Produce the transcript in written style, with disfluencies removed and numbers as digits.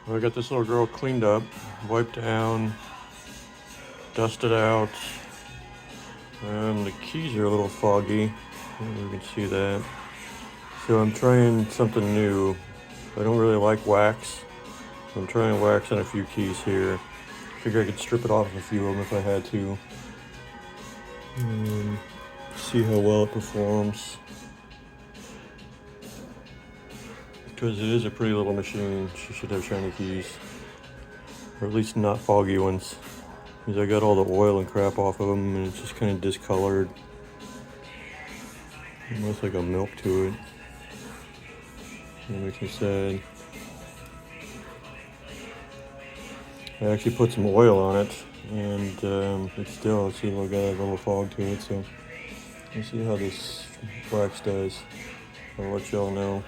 Well, I got this little girl cleaned up, wiped down, dusted out. The keys are a little foggy. You can see that. So I'm trying something new. I don't really like wax. I'm trying wax on a few keys here. Figure I could strip it off of a few of them if I had to. See how well it performs. Because it is a pretty little machine, she should have shiny keys. Or at least not foggy ones. Because I got all the oil and crap off of them and it's just kind of discolored. Almost like a milk to it. That makes me sad. I actually put some oil on it and it's still, got a little fog to it, so let's see how this wax does. I'll let y'all know.